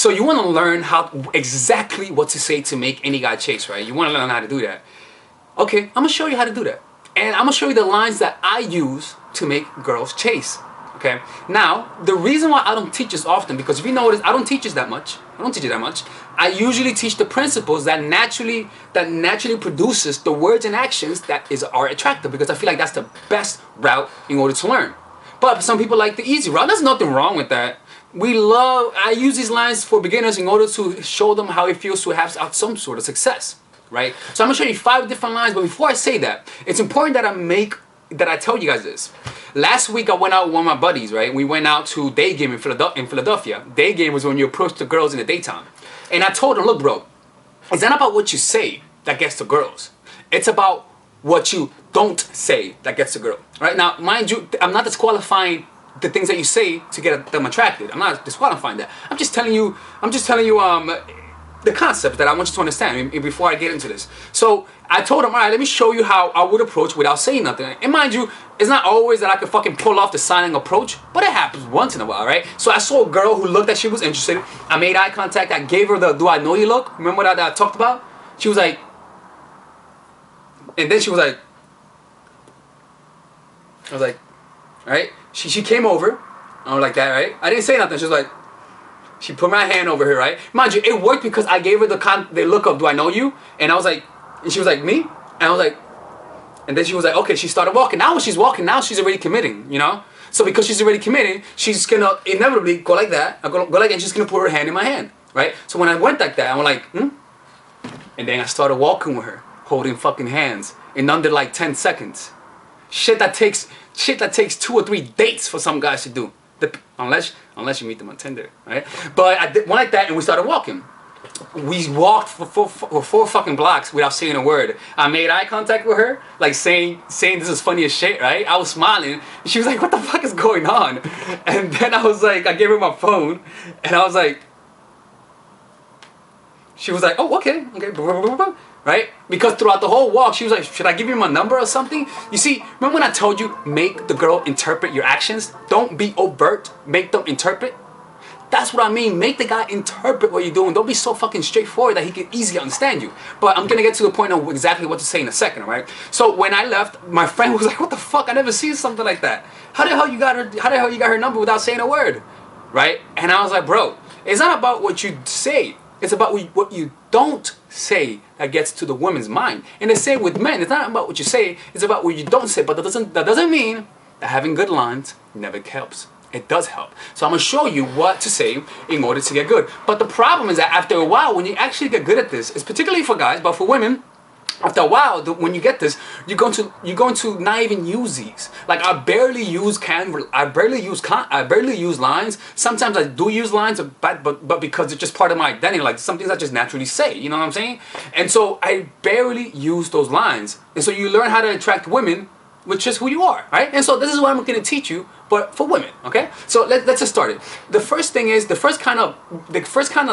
So you want to learn exactly what to say to make any guy chase, right? You want to learn how to do that. Okay, I'm gonna show you how to do that, and I'm gonna show you the lines that I use to make girls chase. Okay. Now, the reason why I don't teach this often, because if you notice, I don't teach this that much. I usually teach the principles that naturally produces the words and actions that are attractive, because I feel like that's the best route in order to learn. But some people like the easy route. There's nothing wrong with that. I use these lines for beginners in order to show them how it feels to have some sort of success, right? So I'm gonna show you 5 different lines, but before I say that, it's important that I tell you guys this. Last week I went out with one of my buddies, right? We went out to day game in Philadelphia. Day game was when you approach the girls in the daytime. And I told him, look bro, it's not about what you say that gets the girls. It's about what you don't say that gets the girl. Right? Now, mind you, I'm not disqualifying the things that you say to get them attracted. I'm not disqualifying that. I'm just telling you the concept that I want you to understand before I get into this. So I told him, all right, let me show you how I would approach without saying nothing. And mind you, it's not always that I can fucking pull off the signing approach, but it happens once in a while, right? So I saw a girl who looked like she was interested. I made eye contact. I gave her the "Do I know you" look. Remember that I talked about? She was like, and then she was like, I was like, right? She came over. I was like that, right? I didn't say nothing. She was like, she put my hand over here, right? Mind you, it worked because I gave her the look of "Do I know you?" And I was like, and she was like, "Me?" And I was like, and then she was like, okay, she started walking. Now when she's walking, now she's already committing, you know? So because she's already committing, she's gonna inevitably go like that. I go like that, and she's gonna put her hand in my hand, right? So when I went like that, I went like, and then I started walking with her, holding fucking hands in under like 10 seconds. Shit that takes 2 or 3 dates for some guys to do. Unless you meet them on Tinder, right? But I went like that and we started walking. We walked for 4 fucking blocks without saying a word. I made eye contact with her, like saying this is funny as shit, right? I was smiling. And she was like, what the fuck is going on? And then I was like, I gave her my phone and I was like, she was like, oh, okay. Right? Because throughout the whole walk, she was like, should I give you my number or something? You see, remember when I told you, make the girl interpret your actions? Don't be overt, make them interpret. That's what I mean. Make the guy interpret what you're doing. Don't be so fucking straightforward that he can easily understand you. But I'm gonna get to the point of exactly what to say in a second, right? So when I left, my friend was like, what the fuck? I never seen something like that. How the hell you got her number without saying a word? Right? And I was like, bro, it's not about what you say. It's about what you don't say that gets to the woman's mind. And the same with men. It's not about what you say. It's about what you don't say. But that doesn't mean that having good lines never helps. It does help. So I'm going to show you what to say in order to get good. But the problem is that after a while, when you actually get good at this, it's particularly for guys, but for women, after a while, when you get this, you're going to not even use these. Like I barely use lines. Sometimes I do use lines, but because it's just part of my identity, like some things I just naturally say. You know what I'm saying? And so I barely use those lines. And so you learn how to attract women with just who you are, right? And so this is what I'm going to teach you, but for women, okay? So let's just start it. The first kind of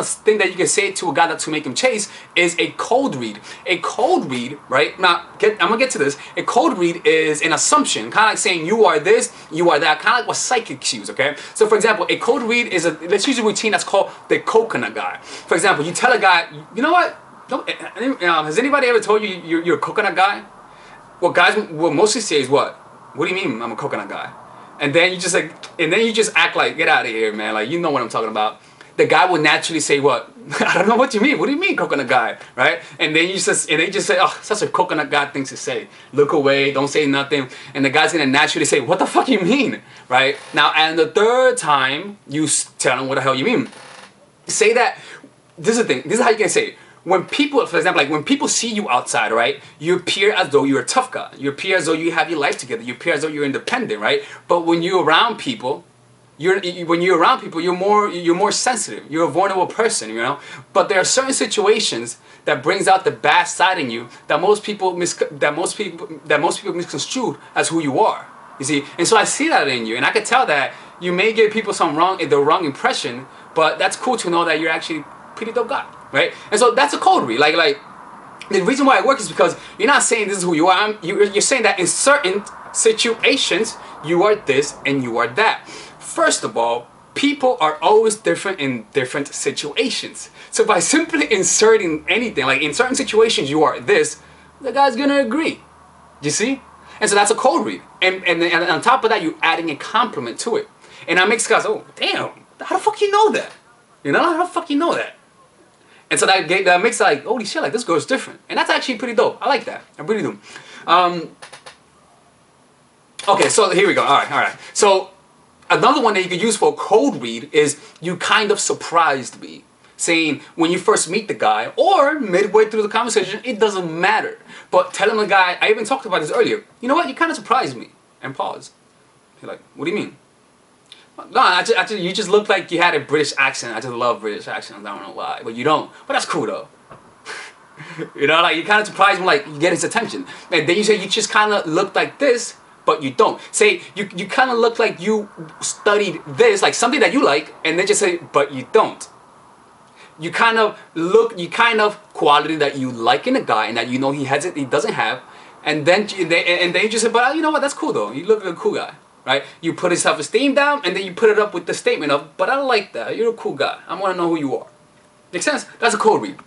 thing that you can say to a guy to make him chase is a cold read. A cold read, right? Now, I'm gonna get to this. A cold read is an assumption, kind of like saying you are this, you are that, kind of like what psychics use, okay? So for example, a cold read is let's use a routine that's called the coconut guy. For example, you tell a guy, you know what? Has anybody ever told you you're a coconut guy? What guys will mostly say is what? What do you mean I'm a coconut guy? And then you just act like, get out of here, man. Like, you know what I'm talking about. The guy will naturally say what? I don't know what you mean. What do you mean, coconut guy? Right? And then they just say, oh, such a coconut guy thing to say. Look away, don't say nothing. And the guy's gonna naturally say, what the fuck you mean? Right? Now, and the third time, you tell him what the hell you mean. Say that, this is the thing, this is how you can say it. When people, for example, like when people see you outside, right, you appear as though you're a tough guy. You appear as though you have your life together. You appear as though you're independent, right? But when you're around people, you're more sensitive. You're a vulnerable person, you know. But there are certain situations that brings out the bad side in you that most people misconstrue as who you are. You see, and so I see that in you, and I can tell that you may give people the wrong impression, but that's cool to know that you're actually a pretty dope guy. Right? And so that's a cold read. Like the reason why it works is because you're not saying this is who you are. You're saying that in certain situations you are this and you are that. First of all, people are always different in different situations. So by simply inserting anything, like in certain situations you are this, the guy's gonna agree. You see? And so that's a cold read. And on top of that, you're adding a compliment to it. And that makes guys, oh, damn, how the fuck you know that? You know, how the fuck you know that? And so that makes like, holy shit, like this girl's different. And that's actually pretty dope. I like that. I really do. Okay, so here we go. All right. So another one that you could use for a cold read is you kind of surprised me. Saying when you first meet the guy or midway through the conversation, it doesn't matter. But telling the guy, I even talked about this earlier, you know what, you kind of surprised me. And pause. You're like, what do you mean? No, you just look like you had a British accent. I just love British accents. I don't know why, but you don't. But that's cool though. You know, like you kind of surprise him, like you get his attention. And then you say you just kind of look like this, but you don't. Say you kind of look like you studied this, like something that you like, and then just say, but you don't. You kind of quality that you like in a guy and that you know he doesn't have, and then you just say, but you know what, that's cool though. You look like a cool guy. Right? You put his self-esteem down and then you put it up with the statement of, but I like that. You're a cool guy. I want to know who you are. Make sense? That's a cold read.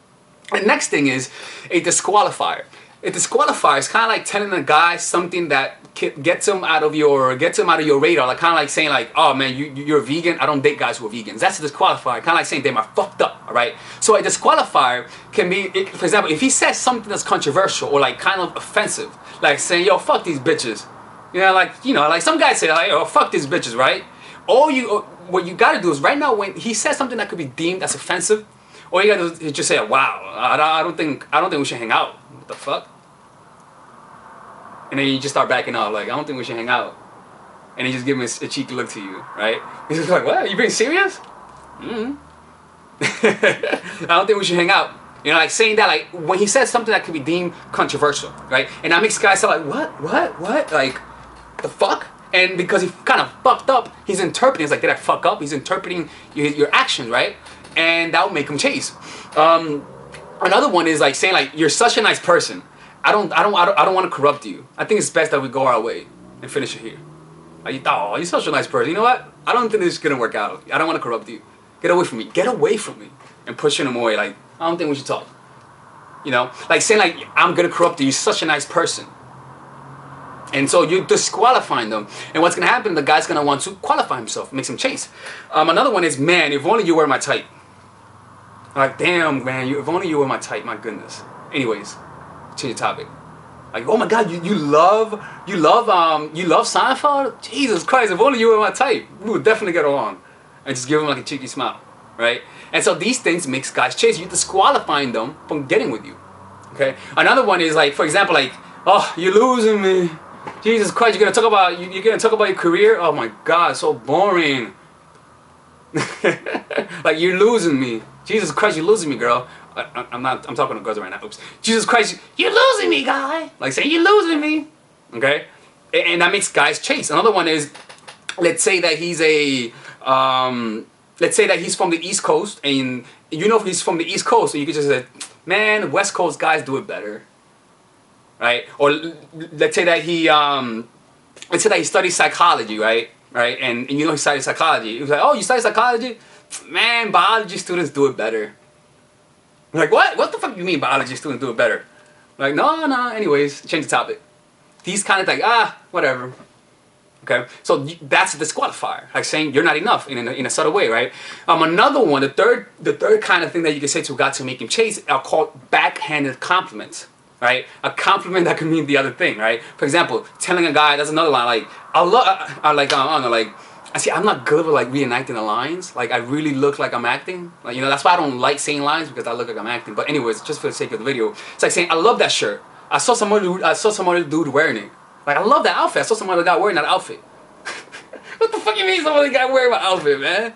The next thing is a disqualifier. A disqualifier is kind of like telling a guy something that gets him out of your radar. Like kind of like saying like, oh man, you're a vegan. I don't date guys who are vegans. That's a disqualifier. Kind of like saying, damn, I fucked up. All right. So a disqualifier can be, for example, if he says something that's controversial or like kind of offensive, like saying, yo, fuck these bitches. Like some guys say, like, oh, fuck these bitches, right? What you gotta do is right now when he says something that could be deemed as offensive, all you gotta do is just say, wow, I don't think we should hang out. What the fuck? And then you just start backing out, like, I don't think we should hang out. And he just give him a cheeky look to you, right? He's just like, what? You being serious? I don't think we should hang out. You know, like saying that, like when he says something that could be deemed controversial, right? And that makes guys sound like, what? Like, the fuck? And because he kind of fucked up, he's interpreting. It's like, did I fuck up? He's interpreting your actions, right? And that will make him chase. Another one is like saying like, you're such a nice person. I don't want to corrupt you. I think it's best that we go our way and finish it here. Like, oh, you're such a nice person. You know what? I don't think this is gonna work out. I don't want to corrupt you. Get away from me. Get away from me. And pushing him away. Like, I don't think we should talk. You know, like saying like, I'm gonna corrupt you. You're such a nice person. And so you're disqualifying them. And what's going to happen, the guy's going to want to qualify himself. Makes him chase. Another one is, man, if only you were my type. Like, damn, man, if only you were my type, my goodness. Anyways, change the topic. Like, oh my God, you love Seinfeld? Jesus Christ, if only you were my type. We would definitely get along. And just give him like a cheeky smile, right? And so these things makes guys chase. You're disqualifying them from getting with you, okay? Another one is like, for example, like, oh, you're losing me. Jesus Christ, you're gonna talk about your career? Oh my God, so boring. Like, you're losing me. Jesus Christ, you're losing me, girl. I'm talking to girls right now. Oops. Jesus Christ, you're losing me, guy. Like, say you're losing me. Okay? And that makes guys chase. Another one is, let's say that he's from the East Coast, and you know if he's from the East Coast, and you could just say, man, West Coast guys do it better. Right? Or let's say that he studies psychology, right? Right? And you know he studies psychology. He was like, oh, you study psychology? Man, biology students do it better. I'm like, what? What the fuck do you mean biology students do it better? Like, no. Anyways, change the topic. These kind of like, whatever. Okay? So that's a disqualifier. Like saying you're not enough in a subtle way, right? Another one, the third kind of thing that you can say to a guy to make him chase are called backhanded compliments. Right? A compliment that can mean the other thing, right? For example, telling a guy, that's another line, like, I'm not good with like reenacting the lines. Like, I really look like I'm acting. Like, you know, that's why I don't like saying lines, because I look like I'm acting. But anyways, just for the sake of the video, it's like saying, I love that shirt. I saw some other dude wearing it. Like, I love that outfit. I saw some other guy wearing that outfit. What the fuck you mean some other guy wearing my outfit, man?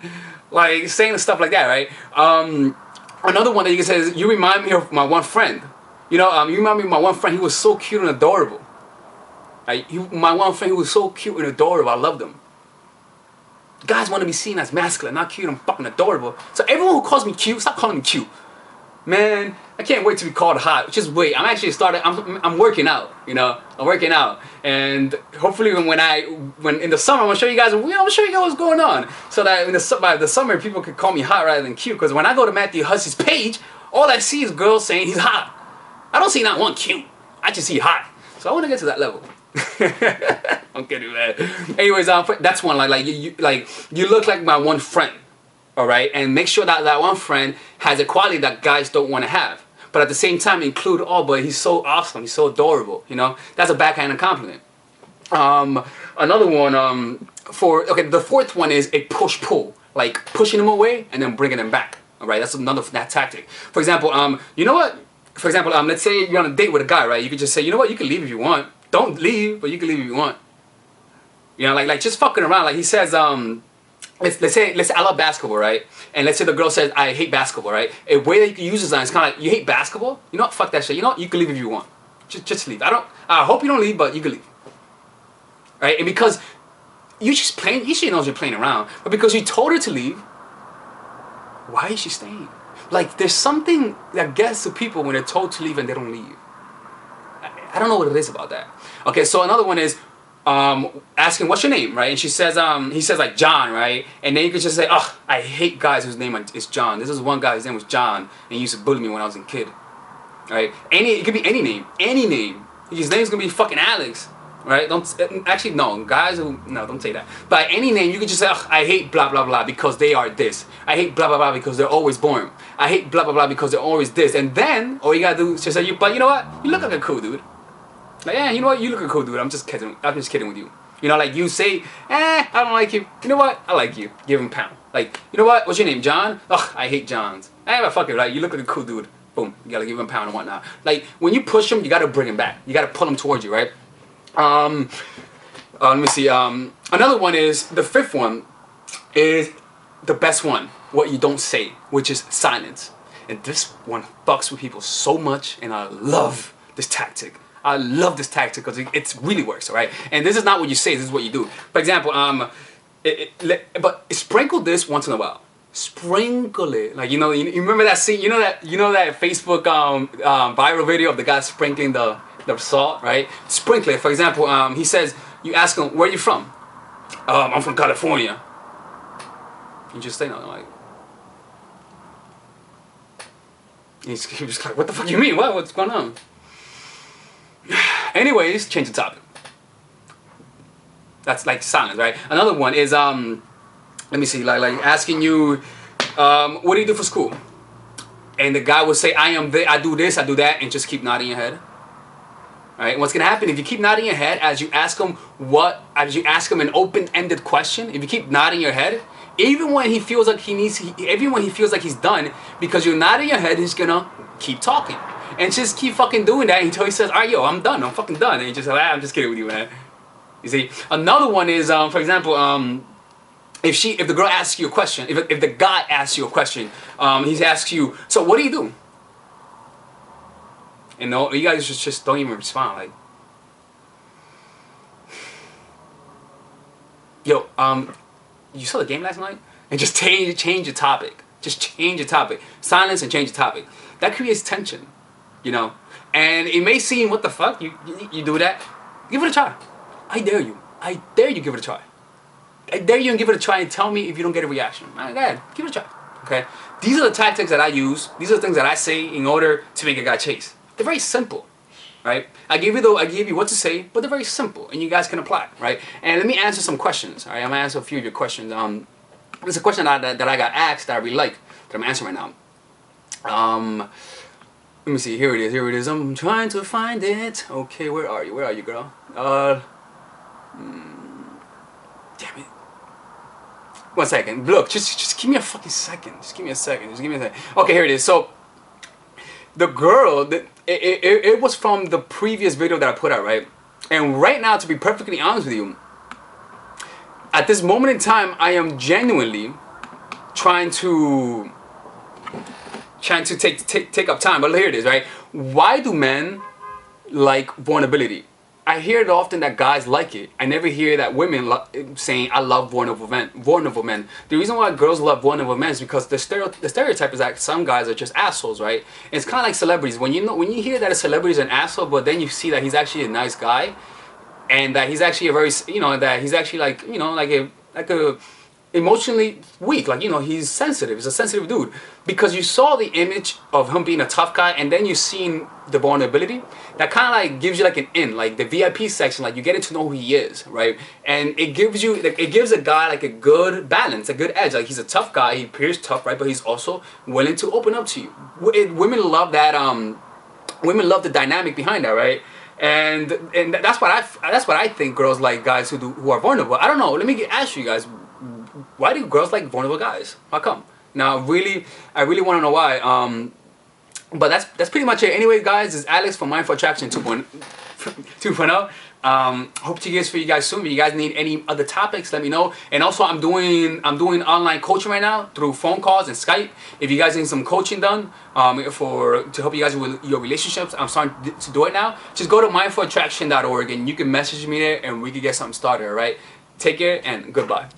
Like, saying stuff like that, right? Another one that you can say is, you remind me of my one friend. You know, you remind me of my one friend. He was so cute and adorable. Like, my one friend, he was so cute and adorable. I loved him. Guys want to be seen as masculine, not cute and fucking adorable. So everyone who calls me cute, stop calling me cute. man, I can't wait to be called hot. Just wait. I'm actually starting. I'm working out. You know, I'm working out, and hopefully when in the summer, I'm gonna show you guys. I'm show you guys what's going on, so that by the summer people could call me hot rather than cute. Because when I go to Matthew Hussey's page, all I see is girls saying he's hot. I don't see not one cute. I just see hot. So I want to get to that level. I'm kidding, man. Anyways, that's one. Like you look like my one friend. All right, and make sure that that one friend has a quality that guys don't want to have, but at the same time include, oh, but he's so awesome, he's so adorable. You know, that's a backhanded compliment. Another one, the fourth one is a push-pull, like pushing them away and then bringing them back. All right, that's another that tactic. For example, you know what? For example, let's say you're on a date with a guy, right? You could just say, you know what? You can leave if you want. Don't leave, but you can leave if you want. You know, like just fucking around. Like he says, let's say I love basketball, right? And let's say the girl says I hate basketball, right? A way that you can use this line is kind of like, you hate basketball? You know what? Fuck that shit. You know what? You can leave if you want. Just leave. I hope you don't leave, but you can leave. Right? And because you just playing, she knows you're playing around, but because you told her to leave, why is she staying? Like there's something that gets to people when they're told to leave and they don't leave. I don't know what it is about that. Okay, so another one is asking what's your name, right? And she says, he says like John, right? And then you could just say, oh, I hate guys whose name is John. This is one guy, his name was John, and he used to bully me when I was a kid. Right? It could be any name, any name. His name's gonna be fucking Alex, right? Don't actually no guys who no don't say that. By any name, you could just say, oh, I hate blah blah blah because they are this. I hate blah blah blah because they're always boring. I hate blah blah blah because they're always this. And then all you gotta do is just say, but you know what? You look like a cool dude. Like, yeah, you know what? You look a cool dude. I'm just kidding with you. You know, like you say, I don't like you. You know what? I like you. Give him a pound. Like, you know what? What's your name? John? Ugh, I hate Johns. But fuck it, right? You look like a cool dude. Boom. You gotta give him a pound and whatnot. Like, when you push him, you gotta bring him back. You gotta pull him towards you, right? Let me see. Another one is, the fifth one is the best one. What you don't say, which is silence. And this one fucks with people so much, and I love this tactic. I love this tactic because it really works, all right? And this is not what you say, this is what you do. For example, but sprinkle this once in a while. Sprinkle it. Like, you remember that scene, you know that Facebook viral video of the guy sprinkling the salt, right? Sprinkle it. For example, he says, you ask him, where are you from? I'm from California. You just say nothing, like, he's just like, what the fuck you mean? What's going on? Anyways, change the topic. That's like silence, right? Another one is let me see, like asking you, what do you do for school? And the guy will say, I do this, I do that, and just keep nodding your head. Right? What's gonna happen if you keep nodding your head as you ask him an open-ended question? If you keep nodding your head, even when he feels like he's done, because you're nodding your head, he's gonna keep talking. And just keep fucking doing that until he says, alright, yo, I'm done, I'm fucking done. And you just like, I'm just kidding with you, man. You see? Another one is, for example, if the girl asks you a question, if the guy asks you a question, he asks you, so what do you do? And no, you guys just don't even respond, like, yo, you saw the game last night? And just change the topic. Just change the topic. Silence and change the topic. That creates tension. You know, and it may seem, what the fuck, you do that? Give it a try. I dare you. I dare you, give it a try. I dare you and give it a try and tell me if you don't get a reaction. Go ahead, give it a try. Okay? These are the tactics that I use. These are the things that I say in order to make a guy chase. They're very simple, right? I gave you what to say, but they're very simple, and you guys can apply, right? And let me answer some questions. All right, I'm gonna answer a few of your questions. There's a question that I got asked that I really like that I'm answering right now. Let me see, here it is, I'm trying to find it. Okay, where are you, girl? Damn it. 1 second, look, just give me a fucking second. Just give me a second. Okay, here it is. So, the girl, it was from the previous video that I put out, right? And right now, to be perfectly honest with you, at this moment in time, I am genuinely trying to take up time, but here it is, right? Why do men like vulnerability? I hear it often that guys like it. I never hear that women saying, I love vulnerable men. Vulnerable men. The reason why girls love vulnerable men is because the stereotype is that some guys are just assholes, right? And it's kind of like celebrities. When you hear that a celebrity is an asshole, but then you see that he's actually a nice guy, and that he's actually a very, that he's actually like, like a emotionally weak, like, he's sensitive. He's a sensitive dude because you saw the image of him being a tough guy, and then you seen the vulnerability. That kind of like gives you like an in, like the VIP section, like you get to know who he is, right? And it gives you, like, it gives a guy like a good balance, a good edge. Like, he's a tough guy, he appears tough, right? But he's also willing to open up to you. Women love that. Women love the dynamic behind that, right? And that's what I think girls like guys who are vulnerable. I don't know. Let me ask you guys. Why do girls like vulnerable guys? How come? Now, I really want to know why. But that's pretty much it. Anyway, guys, this is Alex from Mindful Attraction 2.0. Hope to hear for you guys soon. If you guys need any other topics, let me know. And also, I'm doing online coaching right now through phone calls and Skype. If you guys need some coaching done to help you guys with your relationships, I'm starting to do it now. Just go to mindfulattraction.org and you can message me there and we can get something started. All right. Take care and goodbye.